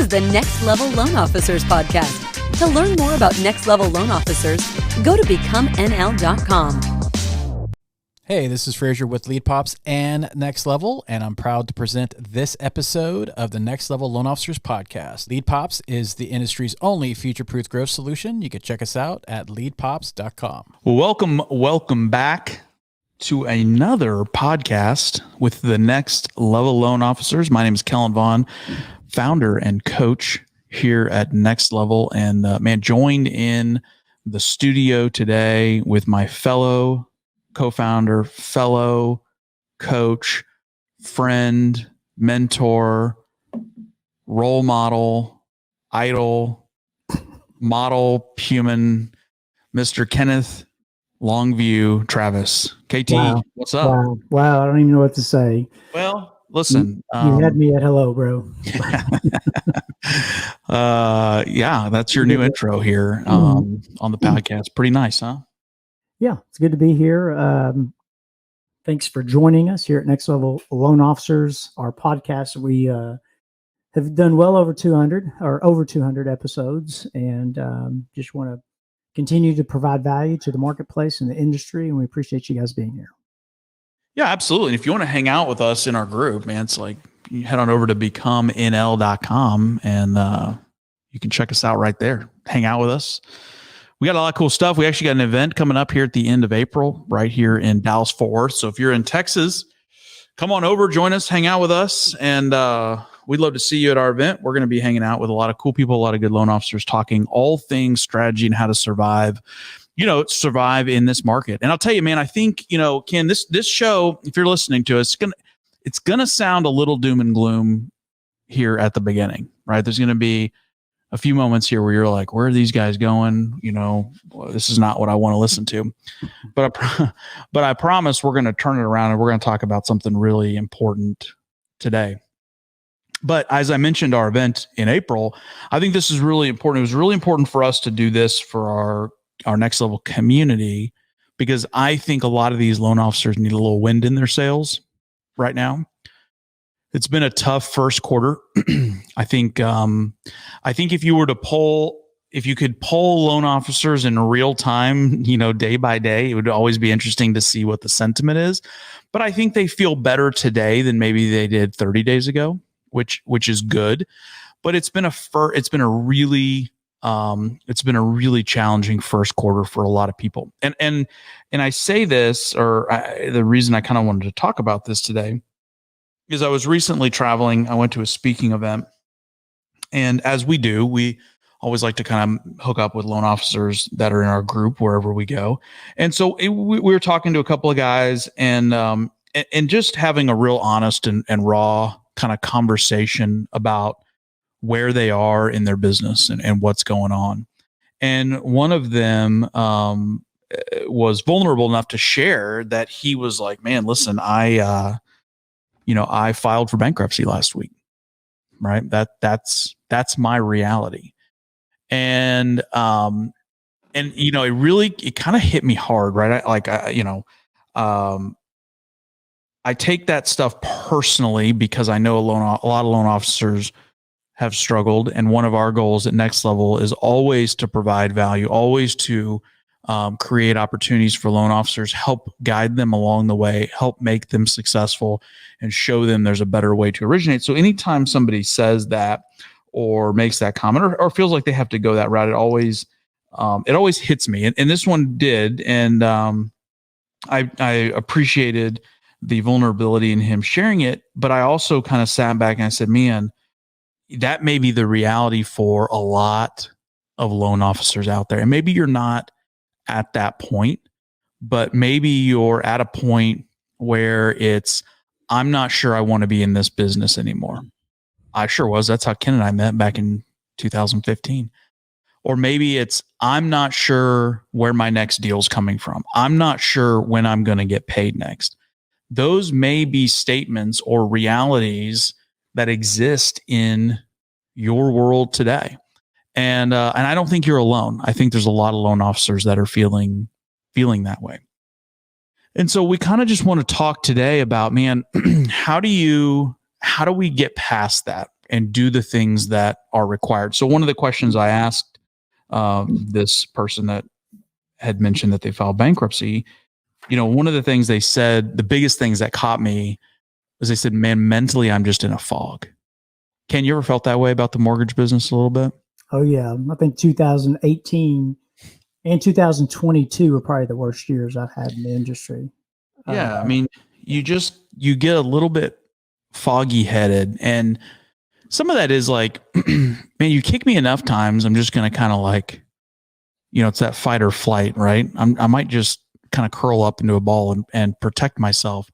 is the Next Level Loan Officers podcast. To learn more about Next Level Loan Officers, go to becomenl.com. Hey, this is Frazier with Lead Pops and Next Level, and I'm proud to present this episode of the Next Level Loan Officers podcast. Lead Pops is the industry's only future-proof growth solution. You can check us out at leadpops.com. Welcome back to another podcast with the Next Level Loan Officers. My name is Kellen Vaughn, founder and coach here at Next Level, and joined in the studio today with my fellow co-founder, fellow coach, friend, mentor, role model, idol, model, human, Mr. Kenneth Longview Travis. KT, wow. What's up? Wow, I don't even know what to say. Well, listen. You had me at hello, bro. That's your new intro here on the podcast. Pretty nice, huh? Yeah, it's good to be here. Thanks for joining us here at Next Level Loan Officers, our podcast. We have done well over 200 episodes, and just want to continue to provide value to the marketplace and the industry, and we appreciate you guys being here. Yeah, absolutely. And if you want to hang out with us in our group, man, it's like you head on over to becomenl.com and you can check us out right there. Hang out with us. We got a lot of cool stuff. We actually got an event coming up here at the end of April, right here in Dallas, Fort Worth. So if you're in Texas, come on over, join us, hang out with us. And we'd love to see you at our event. We're going to be hanging out with a lot of cool people, a lot of good loan officers, talking all things strategy and how to survive in this market. And I'll tell you, man, I think, Ken, this show, if you're listening to us, it's going to sound a little doom and gloom here at the beginning, right? There's going to be a few moments here where you're like, where are these guys going? This is not what I want to listen to. But I promise we're going to turn it around and we're going to talk about something really important today. But as I mentioned, our event in April, I think this is really important. It was really important for us to do this for our Next Level community, because I think a lot of these loan officers need a little wind in their sails right now. It's been a tough first quarter. I think if you could poll loan officers in real time, day by day, it would always be interesting to see what the sentiment is. But I think they feel better today than maybe they did 30 days ago, which is good. But it's been a really challenging first quarter for a lot of people. And I say this, the reason I kind of wanted to talk about this today is I was recently traveling. I went to a speaking event, and as we do, we always like to kind of hook up with loan officers that are in our group wherever we go. And so we were talking to a couple of guys and just having a real honest and raw kind of conversation about where they are in their business and what's going on. And one of them was vulnerable enough to share that he was like, man, listen, I filed for bankruptcy last week, right? That's my reality. And it kind of hit me hard, right? I take that stuff personally because I know a lot of loan officers have struggled. And one of our goals at Next Level is always to provide value, always to create opportunities for loan officers, help guide them along the way, help make them successful, and show them there's a better way to originate. So anytime somebody says that or makes that comment or feels like they have to go that route, it always hits me. And this one did. And I appreciated the vulnerability in him sharing it, but I also kind of sat back and I said, man, that may be the reality for a lot of loan officers out there. And maybe you're not at that point, but maybe you're at a point where I'm not sure I want to be in this business anymore. I sure was. That's how Ken and I met back in 2015. Or maybe I'm not sure where my next deal's coming from. I'm not sure when I'm going to get paid next. Those may be statements or realities that exist in your world today. And I don't think you're alone. I think there's a lot of loan officers that are feeling that way. And so we kind of just want to talk today about, man, how do we get past that? and do the things that are required. So one of the questions I asked this person that had mentioned that they filed bankruptcy, one of the things they said, the biggest things that caught me was they said, man, mentally, I'm just in a fog. Ken, you ever felt that way about the mortgage business a little bit? Oh, yeah. I think 2018 and 2022 were probably the worst years I've had in the industry. Yeah. I mean, you get a little bit foggy headed. And some of that is like, man, you kick me enough times, I'm just going to kind of like, it's that fight or flight, right? I might just kind of curl up into a ball and protect myself.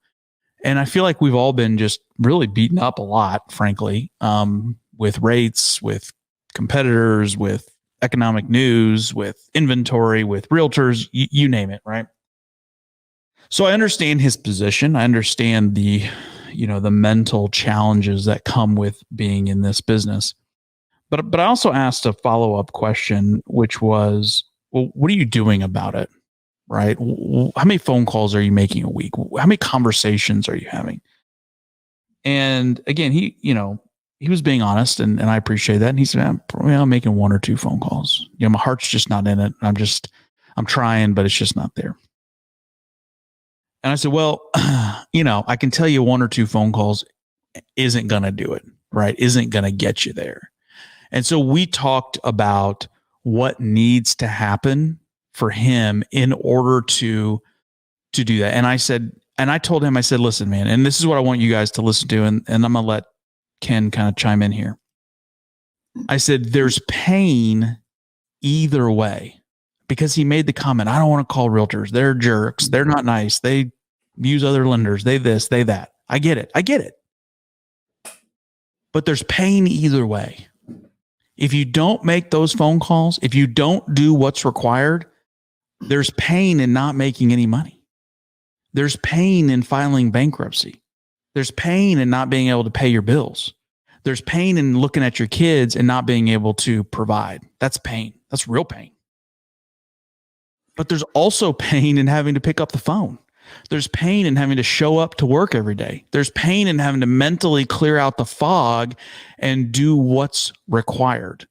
And I feel like we've all been just really beaten up a lot, frankly, with rates, with competitors, with economic news, with inventory, with realtors, you name it, right? So I understand his position. I understand the mental challenges that come with being in this business. But I also asked a follow-up question, which was, well, what are you doing about it? Right? How many phone calls are you making a week? How many conversations are you having? And again, he was being honest, and I appreciate that. And he said, I'm making 1 or 2 phone calls. My heart's just not in it. I'm trying, but it's just not there. And I said, well, I can tell you 1 or 2 phone calls isn't going to do it, right? Isn't going to get you there. And so we talked about what needs to happen for him in order to do that. And I told him, I said, listen, man, and this is what I want you guys to listen to. And I'm going to let Ken kind of chime in here. I said, there's pain either way, because he made the comment, I don't want to call realtors. They're jerks. They're not nice. They use other lenders. They this, they that. I get it. But there's pain either way. If you don't make those phone calls, if you don't do what's required, there's pain in not making any money. There's pain in filing bankruptcy. There's pain in not being able to pay your bills. There's pain in looking at your kids and not being able to provide. That's pain. That's real pain. But there's also pain in having to pick up the phone. There's pain in having to show up to work every day. There's pain in having to mentally clear out the fog and do what's required.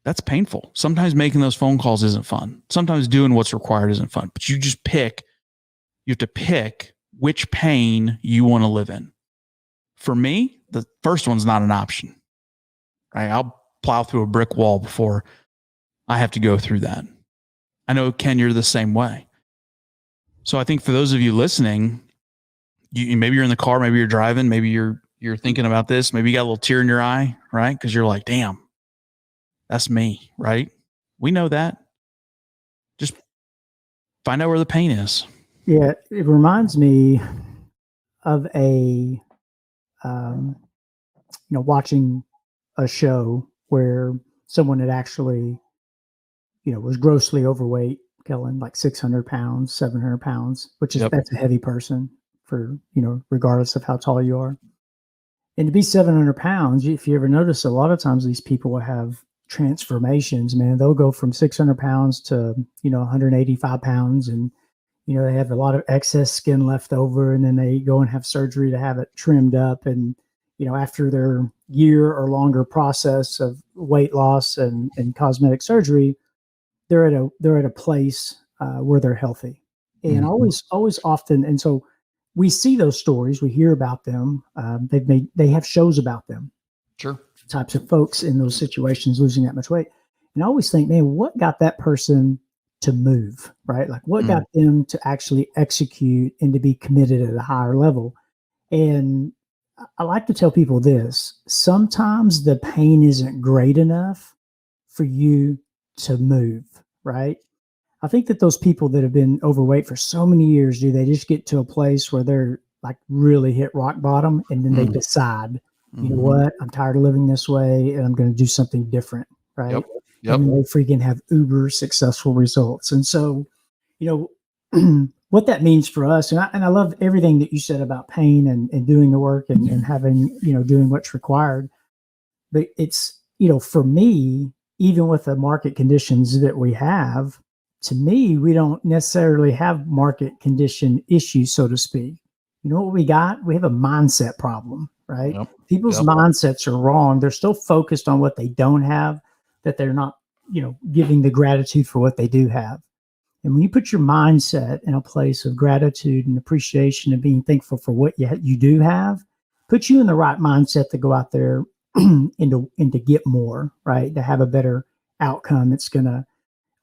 That's painful. Sometimes making those phone calls isn't fun. Sometimes doing what's required isn't fun. But you have to pick which pain you want to live in. For me, the first one's not an option. Right? I'll plow through a brick wall before I have to go through that. I know, Ken, you're the same way. So I think for those of you listening, maybe you're in the car, maybe you're driving, maybe you're thinking about this, maybe you got a little tear in your eye, right? Because you're like, damn, that's me, right? We know that. Just find out where the pain is. Yeah, it reminds me of watching a show where someone had actually, was grossly overweight, Kellen, like 600 pounds, 700 pounds, which is, that's a heavy person for, regardless of how tall you are. And to be 700 pounds, if you ever notice, a lot of times these people will have transformations, man. They'll go from 600 pounds to, 185 pounds. And, they have a lot of excess skin left over, and then they go and have surgery to have it trimmed up. And, after their year or longer process of weight loss and cosmetic surgery, they're at a place where they're healthy, and always often. And so we see those stories, we hear about them. They have shows about them. Sure. Types of folks in those situations losing that much weight. And I always think, man, what got that person to move, right? Like what got them to actually execute and to be committed at a higher level? And I like to tell people this: sometimes the pain isn't great enough for you to move, right? I think that those people that have been overweight for so many years, they just get to a place where they're like really hit rock bottom, and then they decide, you know what, I'm tired of living this way, and I'm going to do something different, right? Yep. And they freaking have uber successful results. And so, what that means for us, and I love everything that you said about pain and doing the work and having, doing what's required. But it's, for me, even with the market conditions that we have, to me, we don't necessarily have market condition issues, so to speak. You know what we got? We have a mindset problem, right? Yep. People's Yep. mindsets are wrong. They're still focused on what they don't have, that they're not, giving the gratitude for what they do have. And when you put your mindset in a place of gratitude and appreciation and being thankful for what you do have, puts you in the right mindset to go out there and to get more, right? To have a better outcome. It's going to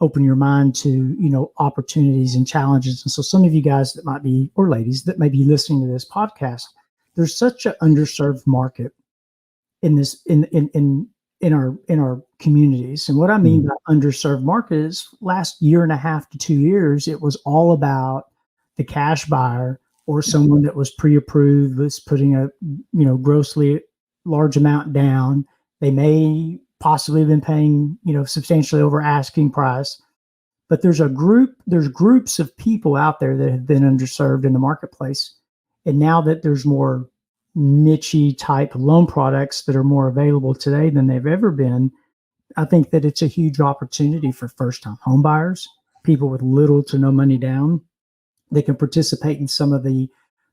open your mind to, opportunities and challenges. And so some of you guys that might be, or ladies that may be listening to this podcast, there's such an underserved market in this, in our communities. And what I mean by underserved market is last year and a half to 2 years, it was all about the cash buyer or someone that was pre-approved, was putting a, grossly large amount down. They may possibly have been paying, substantially over asking price, but there's groups of people out there that have been underserved in the marketplace. And now that there's more niche-y type loan products that are more available today than they've ever been, I think that it's a huge opportunity for first-time home buyers, people with little to no money down. They can participate in some of the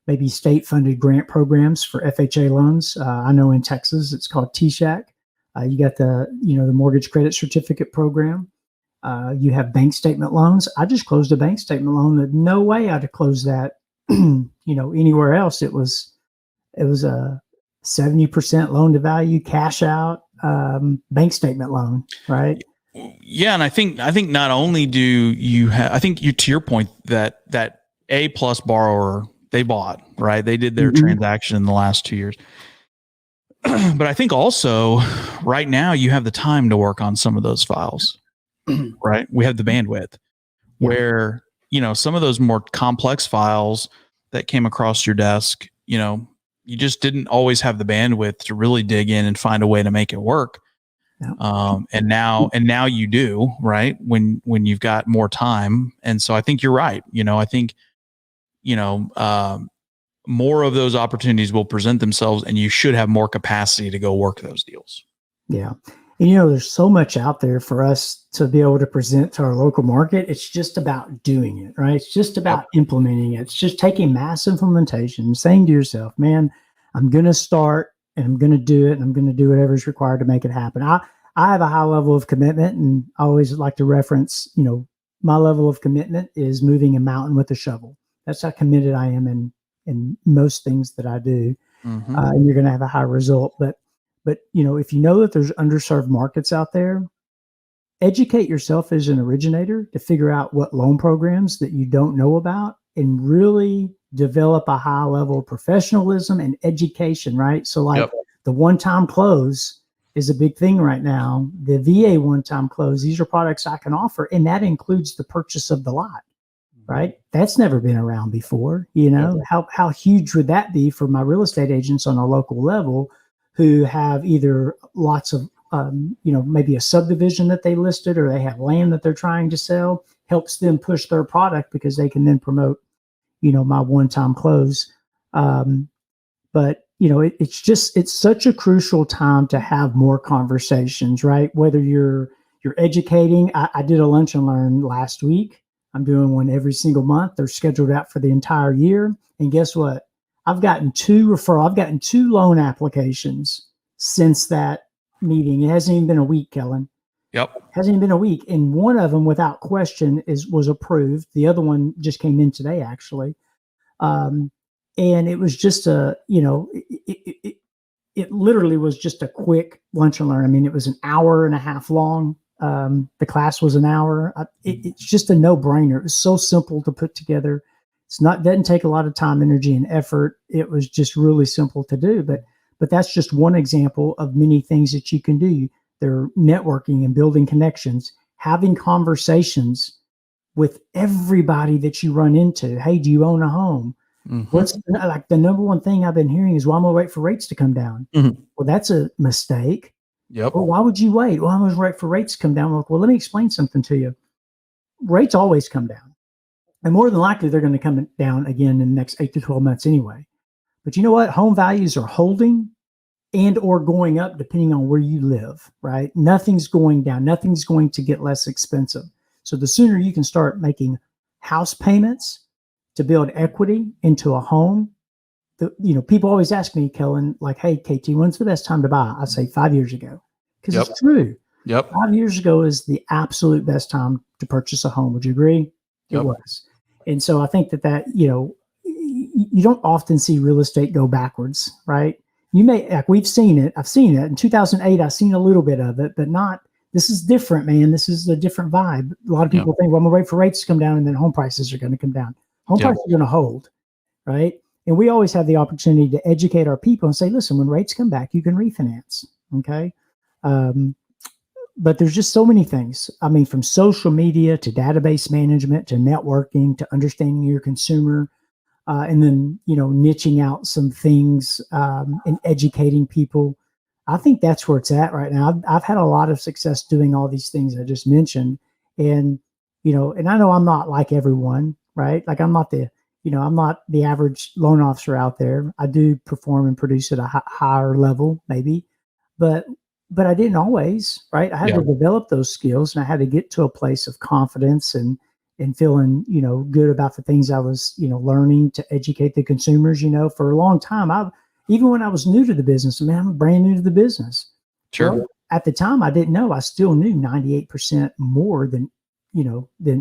maybe state-funded grant programs for FHA loans. I know in Texas it's called TSHAC. You got the mortgage credit certificate program. You have bank statement loans. I just closed a bank statement loan that no way I'd have closed that, anywhere else. It was a 70% loan to value, cash out, bank statement loan, right? Yeah, and I think not only do you have, I think you, to your point, that A plus borrower, they bought, right? They did their transaction in the last 2 years. But I think also right now you have the time to work on some of those files, right? We have the bandwidth where, some of those more complex files that came across your desk, you just didn't always have the bandwidth to really dig in and find a way to make it work. And now you do, right? When you've got more time. And so I think you're right. I think, more of those opportunities will present themselves and you should have more capacity to go work those deals. Yeah. And, there's so much out there for us to be able to present to our local market. It's just about doing it, right? It's just about implementing it. It's just taking mass implementation, saying to yourself, man, I'm going to start and I'm going to do it and I'm going to do whatever is required to make it happen. I have a high level of commitment, and I always like to reference, my level of commitment is moving a mountain with a shovel. That's how committed I am in most things that I do. And you're going to have a high result. But if you know that there's underserved markets out there, educate yourself as an originator to figure out what loan programs that you don't know about and really develop a high level of professionalism and education, right? So the one-time close is a big thing right now. The VA one-time close, these are products I can offer, and that includes the purchase of the lot, right? That's never been around before. How huge would that be for my real estate agents on a local level who have either lots of, maybe a subdivision that they listed, or they have land that they're trying to sell, helps them push their product because they can then promote, my one-time close. But it's such a crucial time to have more conversations, right? Whether you're educating. I did a lunch and learn last week. I'm doing one every single month. They're scheduled out for the entire year. And guess what? I've gotten two loan applications since that meeting. It hasn't even been a week, Kellen. Yep. Hasn't even been a week. And one of them, without question, was approved. The other one just came in today, actually. And it was just it literally was just a quick lunch and learn. I mean, it was an hour and a half long. The class was an hour. It's just a no-brainer. It was so simple to put together. Doesn't take a lot of time, energy, and effort. It was just really simple to do. But that's just one example of many things that you can do. They're networking and building connections, having conversations with everybody that you run into. Hey, do you own a home? What's like the number one thing I've been hearing is, well, I'm gonna wait for rates to come down. Well, that's a mistake. Yep. Well, why would you wait? Well, I'm gonna wait for rates to come down. Well, let me explain something to you. Rates always come down, and more than likely they're going to come down again in the next 8 to 12 months anyway. But you know what? Home values are holding and or going up depending on where you live, right? Nothing's going down. Nothing's going to get less expensive. So the sooner you can start making house payments to build equity into a home, people always ask me, Kellen, like, hey, KT, when's the best time to buy? I say 5 years ago, because it's true. Yep. 5 years ago is the absolute best time to purchase a home. Would you agree? Yep. It was. And so I think that, you don't often see real estate go backwards, right? You may, like, we've seen it. I've seen it in 2008. I've seen a little bit of it, but not, this is different, man. This is a different vibe. A lot of people think, well, I'm gonna wait for rates to come down and then home prices are going to come down. Home prices are going to hold, right? And we always have the opportunity to educate our people and say, listen, when rates come back, you can refinance. Okay. But there's just so many things. I mean, from social media to database management to networking to understanding your consumer, and then, niching out some things and educating people. I think that's where it's at right now. I've had a lot of success doing all these things I just mentioned. And, and I know I'm not like everyone, right? Like I'm not the average loan officer out there. I do perform and produce at a higher level, maybe, but I didn't always, right? I had to develop those skills, and I had to get to a place of confidence and feeling, good about the things I was, learning to educate the consumers. For a long time, even when I was new to the business, man, I'm brand new to the business. Sure. Well, at the time, I didn't know. I still knew 98% more than,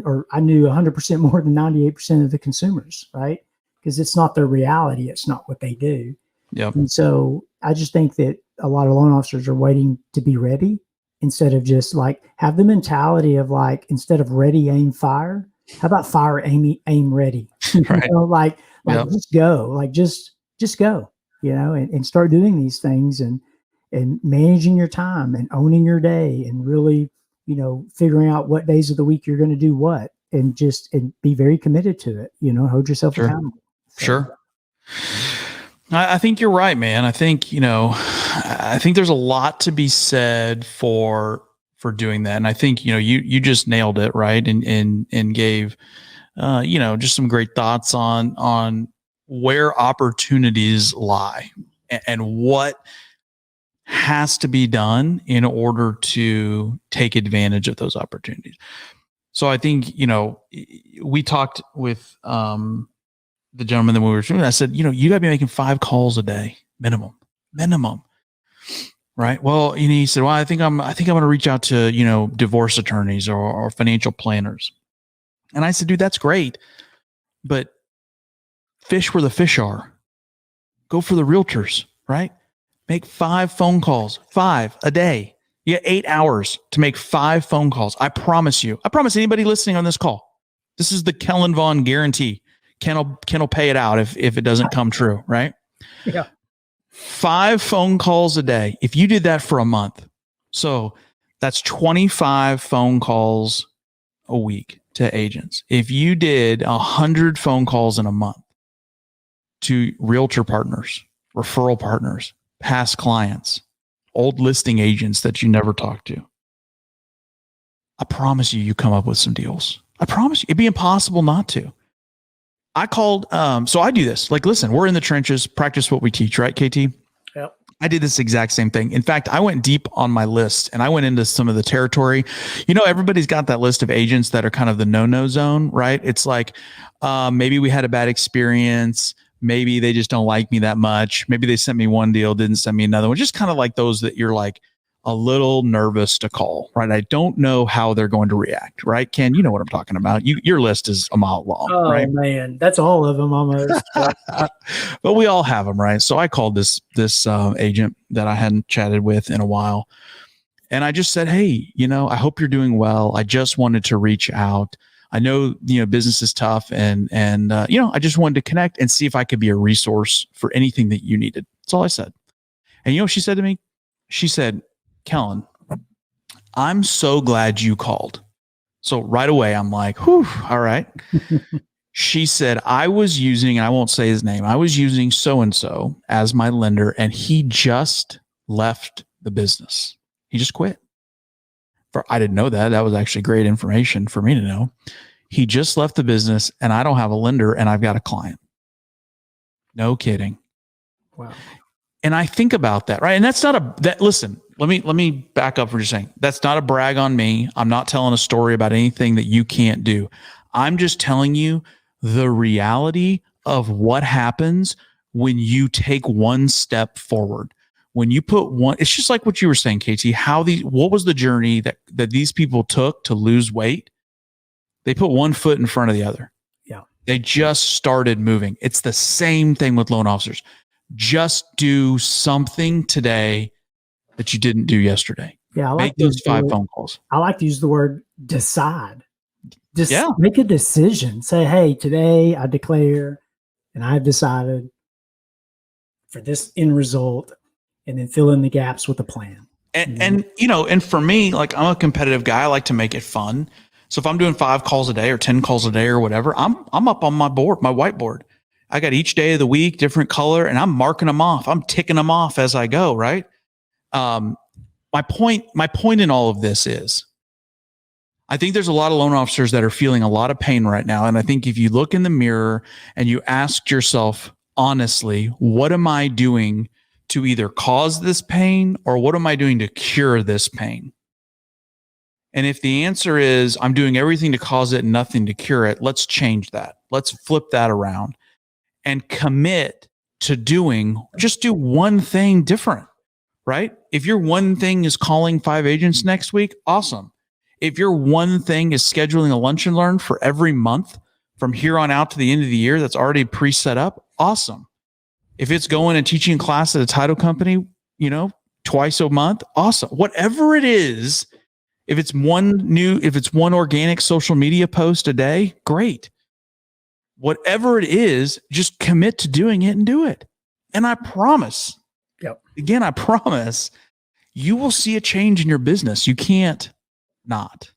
or I knew 100% more than 98% of the consumers, right? Because it's not their reality. It's not what they do. Yep. And so I just think that a lot of loan officers are waiting to be ready instead of just like have the mentality of like, instead of ready, aim, fire, how about fire, aim, ready? Right. Just go, just go, and start doing these things and managing your time and owning your day and really, figuring out what days of the week you're going to do what, and be very committed to it, hold yourself accountable. So. Sure. I think you're right, man. I think, I think there's a lot to be said for doing that. And I think, you just nailed it, right. And gave, just some great thoughts on where opportunities lie and what has to be done in order to take advantage of those opportunities. So I think, we talked with, the gentleman that we were shooting. I said, you got to be making 5 calls a day, minimum. Right. Well, he said, well, I think I'm going to reach out to, divorce attorneys or financial planners. And I said, dude, that's great. But fish where the fish are. Go for the realtors, right? Make 5 phone calls, 5 a day. You get 8 hours to make 5 phone calls. I promise you. I promise anybody listening on this call. This is the Kellen Vaughn guarantee. Ken will pay it out if it doesn't come true, right? Yeah. 5 phone calls a day. If you did that for a month, so that's 25 phone calls a week to agents. If you did 100 phone calls in a month to realtor partners, referral partners, past clients, old listing agents that you never talked to, I promise you come up with some deals. I promise you. It'd be impossible not to. I called, so I do this. Like, listen, we're in the trenches, practice what we teach, right, KT? Yep. I did this exact same thing. In fact, I went deep on my list and I went into some of the territory. Everybody's got that list of agents that are kind of the no-no zone, right? It's like, maybe we had a bad experience. Maybe they just don't like me that much. Maybe they sent me one deal, didn't send me another one. Just kind of like those that you're like a little nervous to call, right? I don't know how they're going to react, right? Ken, you know what I'm talking about. Your list is a mile long, right? Oh man, that's all of them almost. But we all have them, right? So I called this agent that I hadn't chatted with in a while, and I just said, "Hey, I hope you're doing well. I just wanted to reach out. I know business is tough, and I just wanted to connect and see if I could be a resource for anything that you needed." That's all I said. And what she said to me? She said, "Kellen, I'm so glad you called." So right away, I'm like, whew, all right. She said, I was using, and I won't say his name, I was using so-and-so as my lender, and he just left the business. He just quit. I didn't know that. That was actually great information for me to know. He just left the business, and I don't have a lender, and I've got a client. No kidding. Wow. And I think about that, right? And that's not listen, let me back up for just saying, that's not a brag on me. I'm not telling a story about anything that you can't do. I'm just telling you the reality of what happens when you take one step forward. When you put one, it's just like what you were saying, KT, what was the journey that these people took to lose weight? They put one foot in front of the other. Yeah. They just started moving. It's the same thing with loan officers. Just do something today that you didn't do yesterday. Yeah. Make those 5 phone calls. I like to use the word decide. Just Yeah. make a decision. Say, hey, today I declare and I've decided for this end result, and then fill in the gaps with a plan. And for me, like, I'm a competitive guy. I like to make it fun. So if I'm doing 5 calls a day or 10 calls a day or whatever, I'm up on my board, my whiteboard. I got each day of the week, different color, and I'm marking them off. I'm ticking them off as I go. Right. My point in all of this is, I think there's a lot of loan officers that are feeling a lot of pain right now. And I think if you look in the mirror and you ask yourself honestly, what am I doing to either cause this pain, or what am I doing to cure this pain? And if the answer is I'm doing everything to cause it and nothing to cure it, let's change that. Let's flip that around and commit to just do one thing different, right? If your one thing is calling 5 agents next week, awesome. If your one thing is scheduling a lunch and learn for every month from here on out to the end of the year that's already pre-set up, awesome. If it's going and teaching class at a title company, twice a month, awesome. Whatever it is, if it's one organic social media post a day, great. Whatever it is, just commit to doing it and do it. And I promise, I promise you will see a change in your business. You can't not.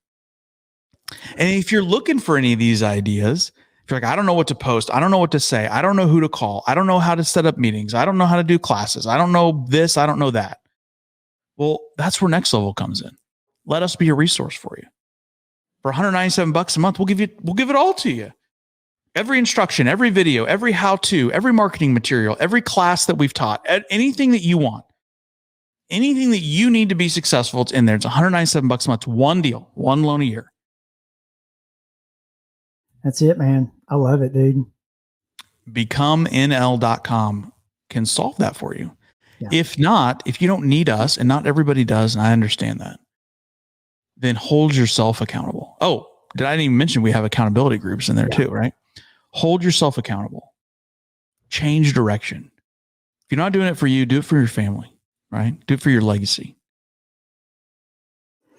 And if you're looking for any of these ideas, if you're like, I don't know what to post, I don't know what to say, I don't know who to call, I don't know how to set up meetings, I don't know how to do classes, I don't know this, I don't know that. Well, that's where Next Level comes in. Let us be a resource for you. For $197 a month, we'll give it all to you. Every instruction, every video, every how-to, every marketing material, every class that we've taught, anything that you want, anything that you need to be successful, it's in there. It's $197 a month. One deal, one loan a year. That's it, man. I love it, dude. BecomeNL.com can solve that for you. Yeah. If not, if you don't need us, and not everybody does, and I understand that, then hold yourself accountable. Oh, I didn't even mention we have accountability groups in there too, right? Hold yourself accountable. Change direction. If you're not doing it for you, do it for your family, right? Do it for your legacy.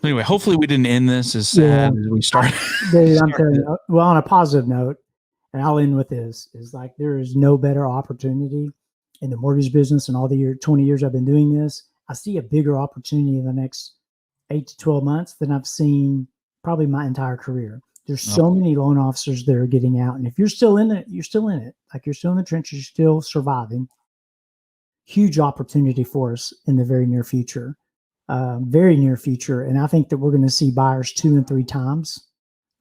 Anyway, hopefully we didn't end this as sad as we started. Dude, I'm telling you, well, on a positive note, and I'll end with this, is like there is no better opportunity in the mortgage business in all the 20 years I've been doing this. I see a bigger opportunity in the next 8 to 12 months than I've seen probably my entire career. There's so many loan officers that are getting out. And if you're still in it, you're still in it. Like you're still in the trenches, you're still surviving. Huge opportunity for us in the very near future. Very near future. And I think that we're going to see buyers 2 and 3 times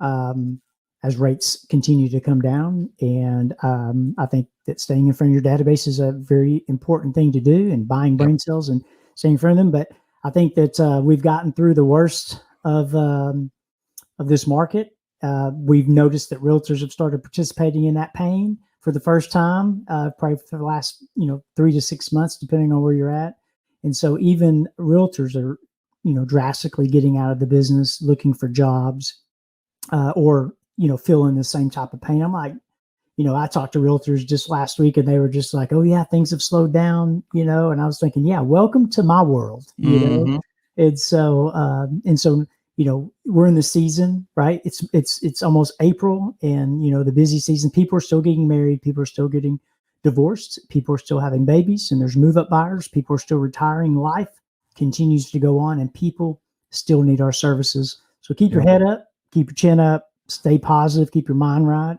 as rates continue to come down. And I think that staying in front of your database is a very important thing to do, and buying brain cells and staying in front of them. But I think that we've gotten through the worst of this market. We've noticed that realtors have started participating in that pain for the first time, probably for the last 3 to 6 months, depending on where you're at. And so even realtors are, drastically getting out of the business, looking for jobs, or, feeling the same type of pain. I'm like, I talked to realtors just last week and they were just like, oh yeah, things have slowed down, and I was thinking, yeah, welcome to my world, know? And so, we're in the season, right? It's almost April, and, the busy season. People are still getting married. People are still getting divorced. People are still having babies, and there's move-up buyers. People are still retiring. Life continues to go on, and people still need our services. So keep your head up, keep your chin up, stay positive, keep your mind right,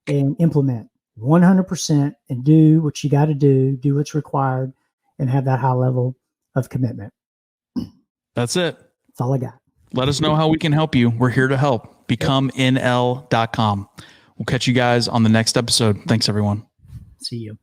and implement 100% and do what you got to do what's required, and have that high level of commitment. That's it. That's all I got. Let us know how we can help you. We're here to help. BecomeNL.com. We'll catch you guys on the next episode. Thanks, everyone. See you.